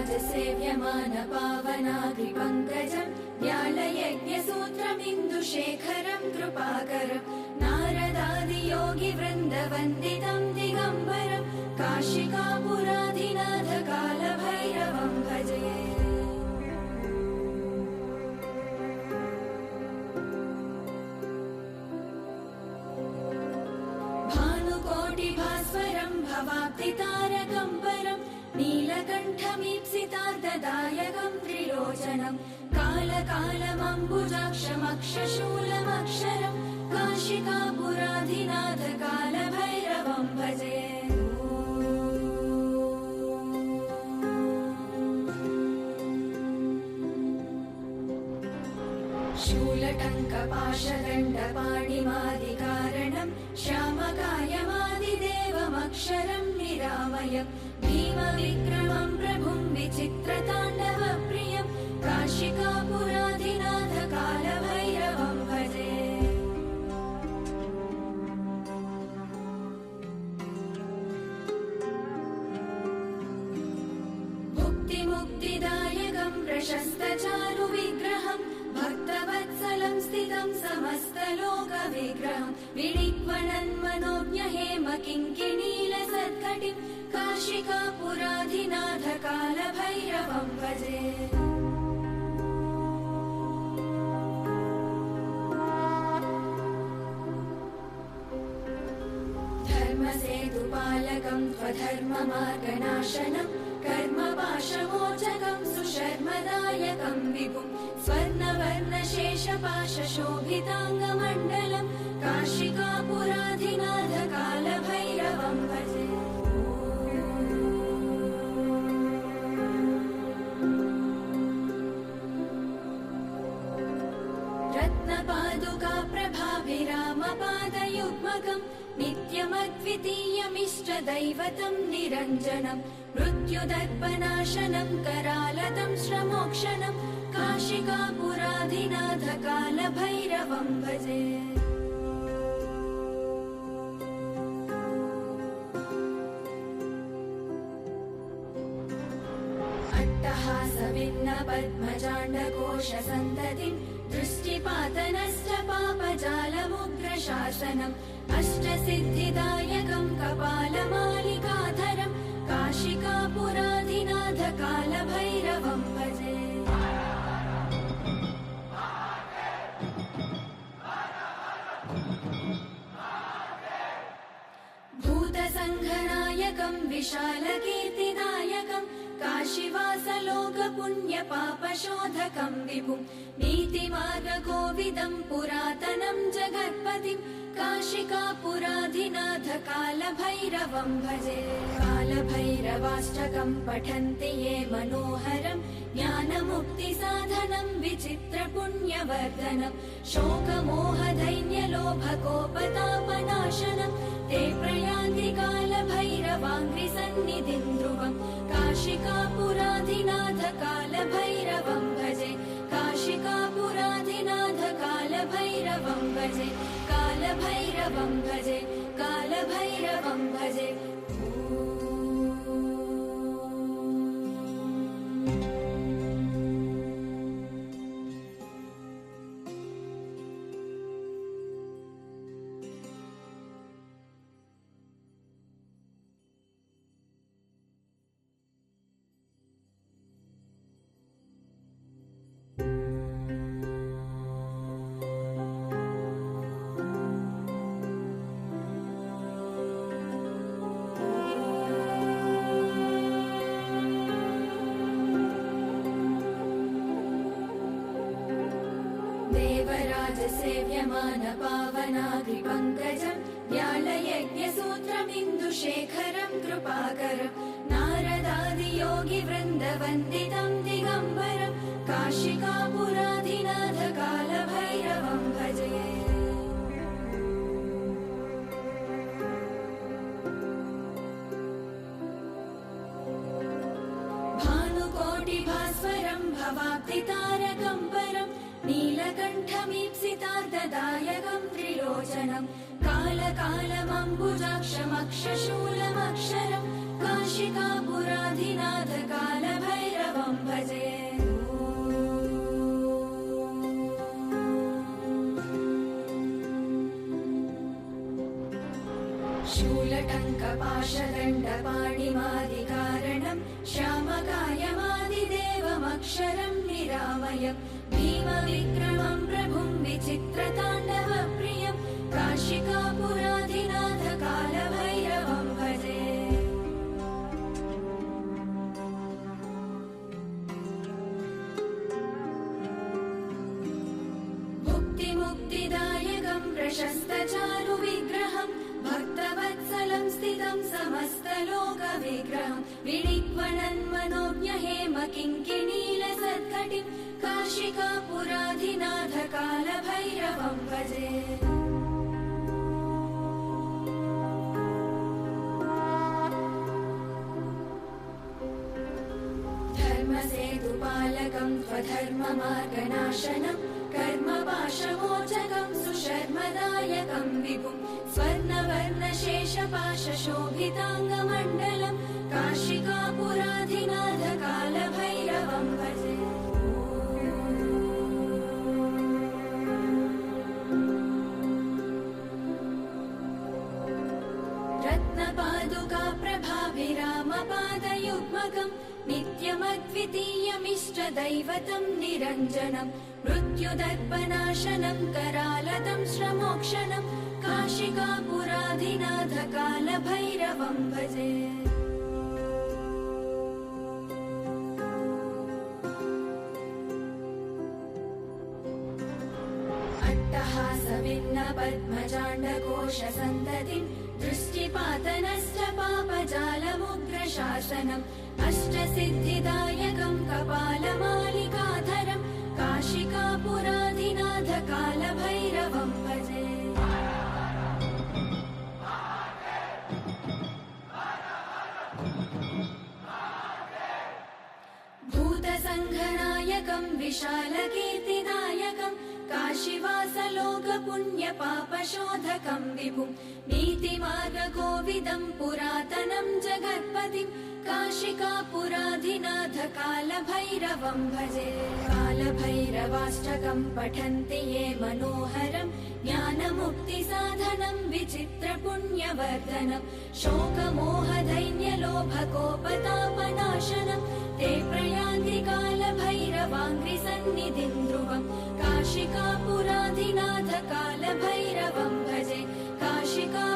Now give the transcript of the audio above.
देवराजसेव्यमान पावनाग्रिपङ्कजम् व्यालयज्ञसूत्रमिन्दुशेखरम् कृपाकरम् नारदादियोगिवृन्दवन्दितम् दिगम्बरम् काशिकापुराधिनाथ कालभैरवम् भजे। भानुकोटिभास्वरम् भवाब्धितारकम् परम् नीलकण्ठमीप्सितार्धदायकम् त्रिलोचनम् कालकालमम्बुजाक्षमक्षशूलमक्षरम् काशिकापुराधिनाथ कालभैरवम् भजे। शूलटङ्कपाशदण्डपाणिमादिकारणम् श्यामकायमादिदेवमक्षरम् निरामयम् भीमविक्रमम् प्रभुम् विचित्रताण्डवप्रियम् काशिकापुराधिनाथ कालभैरवम् भजे। भुक्तिमुक्तिदायकम् प्रशस्तचारुविग्रहम् भक्तवत्सलम् स्थितम् समस्तलोकविग्रहम् विनिक्वणन्मनोज्ञहेम किङ्किणीलसत्कटिम् काशिकापुराधिनाथ कालभैरवम् भजे। धर्मसेतुपालकम् त्वधर्ममार्गनाशनम् कर्मपाशमोचकम् सुशर्मदायकम् विभुम् स्वर्णवर्णशेषपाशशोभिताङ्गमण्डलम् काशिकापुराधिनाथ कालभैरवम् भजे। रत्नपादुका प्रभाभिरामपादयुग्मकम् नित्यमद्वितीयमिष्टदैवतम् निरञ्जनम् मृत्युदर्पनाशनम् करालतम् श्रमोक्षणम् काशिकापुराधिनाथ कालभैरवम् भजे। अट्टहासविन्न पद्मजाण्डकोशसन्ततिम् दृष्टिपातनश्च पापजालमुग्रशासनम् अष्टसिद्धिदायकम् कपालमालिकाधरम् काशिकापुराधिनाथ कालभैरवम् भजे। भूतसङ्घनायकम् विशालकीर्तिदायकम् काशीवासलोकपुण्यपापशोधकम् विभुम् नीतिमार्गकोविदम् पुरातनम् जगत्पतिम् काशिकापुराधिनाथ कालभैरवम् भजे। कालभैरवाष्टकम् पठन्ति ये मनोहरम् ज्ञानमुक्तिसाधनम् विचित्रपुण्यवर्धनम् शोकमोहदैन्यलोभकोपतापनाशनम् ते प्रयान्ति कालभैरवाङ्घ्रिसन्निधिम् ध्रुवम् काशिकापुराधिनाथ कालभैरवम् भजे। काशिकापुराधिनाथ कालभैरवम् भजे। कालभैरवम् भजे। कालभैरवम् भजे। देवराजसेव्यमान पावनाग्रिपङ्कजम् व्यालयज्ञसूत्रमिन्दुशेखरम् कृपाकरम् नारदादियोगिवृन्दवन्दितम् दिगम्बरम् काशिकापुराधिनाथ कालभैरवम् भजे। भानुकोटिभास्वरम् भवाब्धितारकम् परम् नीलकण्ठमीप्सितार्धदायकम् त्रिलोचनम् कालकालमम्बुजाक्षमक्षशूलमक्षरम् काशिकापुराधिनाथ कालभैरवम् भैरवं भजे। शूलटङ्कपाशदण्डपाणिमादिकारणं श्यामकायमादिदेवमक्षरं निरामयं भीमविक्रमं प्रभुं विचित्रताण्डवप्रियं काशिकापुराधिनाथकालभैरवं भजे। भुक्तिमुक्तिदायकं प्रशस्तचारुविग्रहं भक्तवत्सलं स्थितं समस्तलोकविग्रहं विनिक्वणन्मनोज्ञहेम किङ्किणीलसत्कटिं काशिकापुराधिनाथकालभैरवं भजे। धर्मसेतुपालकं स्वधर्ममार्गनाशनं कर्मपाशमोचकं सुशर्मदायकं विभुं स्वर्णवर्णशेषपाशशोभिताङ्गमण्डलं काशिकापुराधिनाथकालभैरवं भजे। रत्नपादुकाप्रभाभिरामपादयुग्मकं नित्यमद्वितीयमिष्टदैवतं निरञ्जनं मृत्युदर्पनाशनं करालतं श्रमोक्षणं काशिकापुराधिनाथकालभैरवं भजे। अट्टहासविन्नपद्मजाण्डकोशसन्ततिं दृष्टिपातनश्च पापजालमुग्रशासनम् अष्टसिद्धिदायकं कपालमालिकाधरं काशिकापुराधिनाथकालभैरवं भजे। भूतसङ्घनायकं विशालकीर्तिदायकं काशीवासलोकपुण्यपापशोधकं विभुं नीतिमार्गकोविदं पुरातनं जगत्पतिं काशिकापुराधिनाथकालभैरवं भजे। कालभैरवाष्टकं पठन्ति ये मनोहरं ज्ञानमुक्तिसाधनं विचित्रपुण्यवर्धनं शोकमोहदैन्यलोभकोपतापनाशनं ते प्रयान्ति कालभैरवाङ्घ्रिसन्निधिं ध्रुवं काशिकापुराधिनाथकालभैरवं